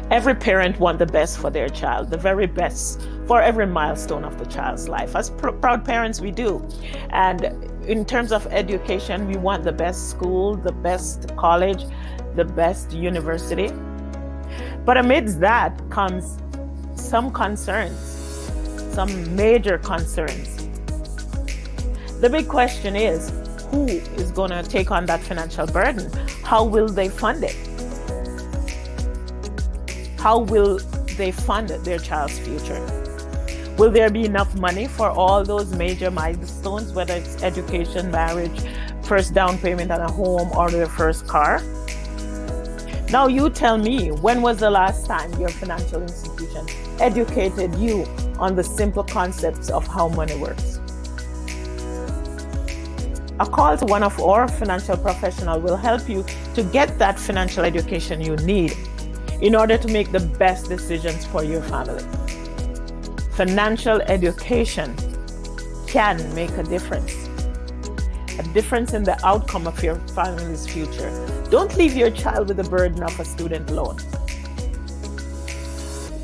Every parent wants the best for their child, the very best for every milestone of the child's life. As proud parents, we do. And in terms of education, we want the best school, the best college, the best university. But amidst that comes some concerns, some major concerns. The big question is, who is going to take on that financial burden? How will they fund it? How will they fund their child's future? Will there be enough money for all those major milestones, whether it's education, marriage, first down payment on a home, or their first car? Now you tell me, when was the last time your financial institution educated you on the simple concepts of how money works? A call to one of our financial professionals will help you to get that financial education you need in order to make the best decisions for your family. Financial education can make a difference in the outcome of your family's future. Don't leave your child with the burden of a student loan.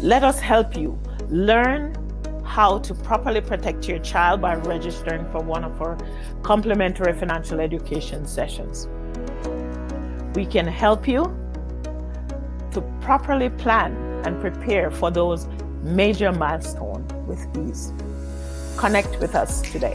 Let us help you learn how to properly protect your child by registering for one of our complimentary financial education sessions. We can help you to properly plan and prepare for those major milestones with ease. Connect with us today.